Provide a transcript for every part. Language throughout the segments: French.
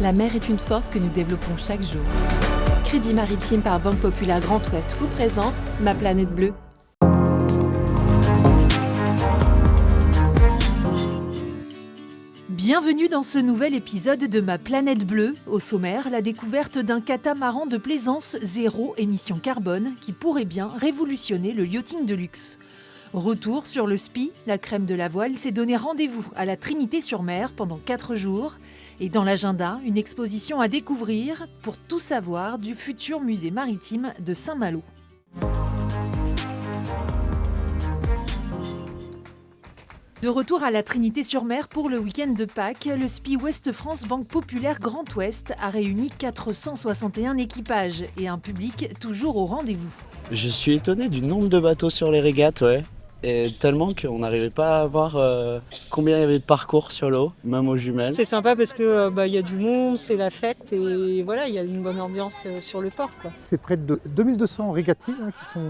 La mer est une force que nous développons chaque jour. Crédit Maritime par Banque Populaire Grand Ouest vous présente Ma planète bleue. Bienvenue dans ce nouvel épisode de Ma planète bleue. Au sommaire, la découverte d'un catamaran de plaisance zéro émission carbone qui pourrait bien révolutionner le yachting de luxe. Retour sur le SPI, la crème de la voile s'est donné rendez-vous à la Trinité-sur-Mer pendant 4 jours. Et dans l'agenda, une exposition à découvrir pour tout savoir du futur musée maritime de Saint-Malo. De retour à la Trinité-sur-Mer pour le week-end de Pâques, le SPI Ouest France Banque Populaire Grand Ouest a réuni 461 équipages et un public toujours au rendez-vous. Je suis étonné du nombre de bateaux sur les régates, ouais. Et tellement qu'on n'arrivait pas à voir combien il y avait de parcours sur l'eau, même aux jumelles. C'est sympa parce que y a du monde, c'est la fête et voilà, il y a une bonne ambiance sur le port, quoi. C'est près de 2200 régatiers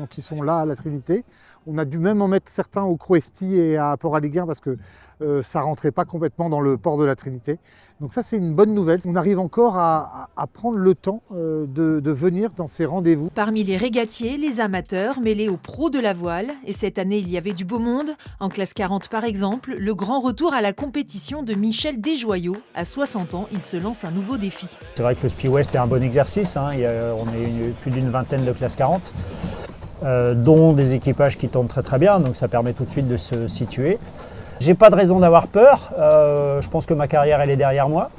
qui sont là à la Trinité. On a dû même en mettre certains au Croesti et à Port-Aliguin parce que ça ne rentrait pas complètement dans le port de la Trinité. Donc ça, c'est une bonne nouvelle. On arrive encore à prendre le temps de venir dans ces rendez-vous. Parmi les régatiers, les amateurs mêlés aux pros de la voile. Et cette année, il y avait du beau monde. En classe 40 par exemple, le grand retour à la compétition de Michel Desjoyaux. À 60 ans, il se lance un nouveau défi. C'est vrai que le SPI Ouest est un bon exercice. On est plus d'une vingtaine de classe 40. Dont des équipages qui tournent très très bien, donc ça permet tout de suite de se situer. J'ai pas de raison d'avoir peur, je pense que ma carrière elle est derrière moi.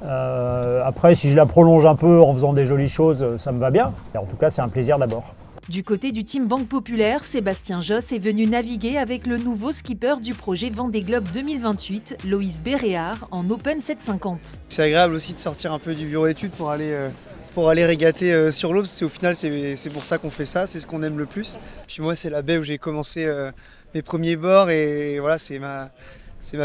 Après si je la prolonge un peu en faisant des jolies choses, ça me va bien. Et en tout cas c'est un plaisir d'abord. Du côté du team Banque Populaire, Sébastien Josse est venu naviguer avec le nouveau skipper du projet Vendée Globe 2028, Loïs Béréard, en Open 750. C'est agréable aussi de sortir un peu du bureau d'études pour aller régater sur l'eau, parce qu'au final c'est pour ça qu'on fait ça, c'est ce qu'on aime le plus. Puis moi c'est la baie où j'ai commencé mes premiers bords et voilà, c'est ma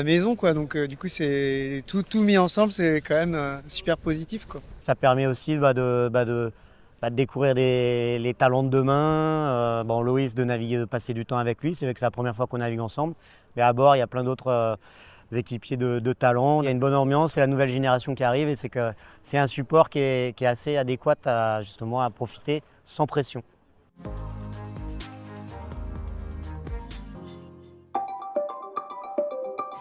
maison, quoi. Donc du coup c'est tout mis ensemble, c'est quand même super positif, quoi. Ça permet aussi de découvrir les talents de demain. Loïs, de naviguer, de passer du temps avec lui, c'est vrai que c'est la première fois qu'on navigue ensemble. Mais à bord il y a plein d'autres équipiers de talent. Il y a une bonne ambiance, c'est la nouvelle génération qui arrive et c'est que c'est un support qui est assez adéquat à profiter sans pression.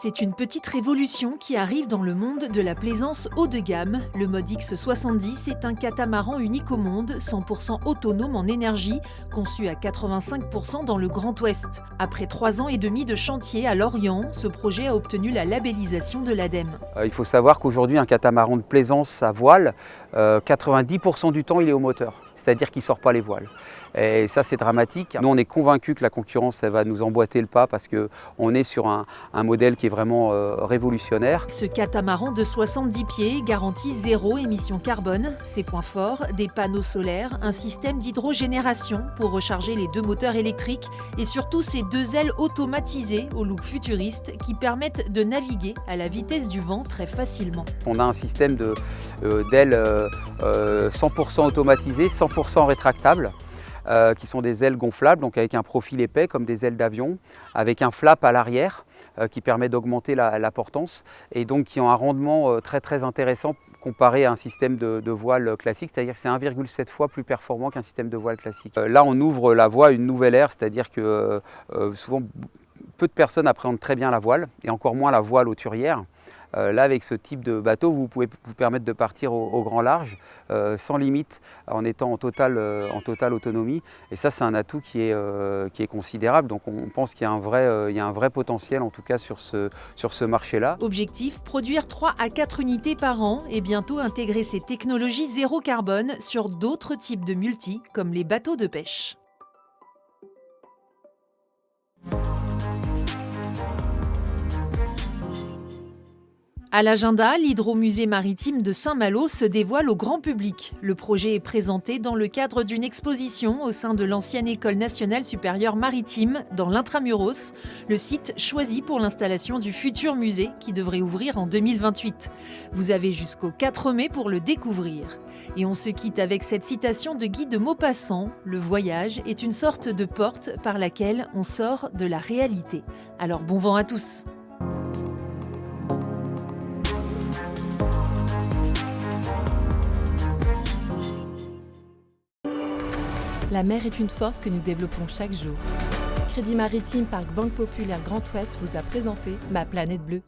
C'est une petite révolution qui arrive dans le monde de la plaisance haut de gamme. Le Mode X70 est un catamaran unique au monde, 100% autonome en énergie, conçu à 85% dans le Grand Ouest. Après 3 ans et demi de chantier à Lorient, ce projet a obtenu la labellisation de l'ADEME. Il faut savoir qu'aujourd'hui, un catamaran de plaisance à voile, 90% du temps, il est au moteur. C'est-à-dire qu'il ne sort pas les voiles. Et ça, c'est dramatique. Nous, on est convaincus que la concurrence, elle va nous emboîter le pas parce qu'on est sur un modèle qui est vraiment révolutionnaire. Ce catamaran de 70 pieds garantit 0 émission carbone. Ses points forts, des panneaux solaires, un système d'hydrogénération pour recharger les 2 moteurs électriques et surtout ces 2 ailes automatisées au look futuriste qui permettent de naviguer à la vitesse du vent très facilement. On a un système d'ailes 100% automatisées, 100% rétractables, qui sont des ailes gonflables, donc avec un profil épais comme des ailes d'avion, avec un flap à l'arrière qui permet d'augmenter la portance et donc qui ont un rendement très très intéressant comparé à un système de voile classique, c'est-à-dire que c'est 1,7 fois plus performant qu'un système de voile classique. Là, on ouvre la voie à une nouvelle ère, c'est-à-dire que souvent peu de personnes appréhendent très bien la voile et encore moins la voile hauturière. Là, avec ce type de bateau, vous pouvez vous permettre de partir au grand large, sans limite, en étant en totale autonomie. Et ça, c'est un atout qui est considérable. Donc on pense qu'il y a un vrai potentiel, en tout cas, sur ce marché-là. Objectif, produire 3 à 4 unités par an et bientôt intégrer ces technologies zéro carbone sur d'autres types de multis, comme les bateaux de pêche. À l'agenda, l'Hydromusée maritime de Saint-Malo se dévoile au grand public. Le projet est présenté dans le cadre d'une exposition au sein de l'ancienne École nationale supérieure maritime dans l'Intramuros, le site choisi pour l'installation du futur musée qui devrait ouvrir en 2028. Vous avez jusqu'au 4 mai pour le découvrir. Et on se quitte avec cette citation de Guy de Maupassant : « Le voyage est une sorte de porte par laquelle on sort de la réalité ». Alors bon vent à tous. La mer est une force que nous développons chaque jour. Crédit Maritime Parc Banque Populaire Grand Ouest vous a présenté Ma planète bleue.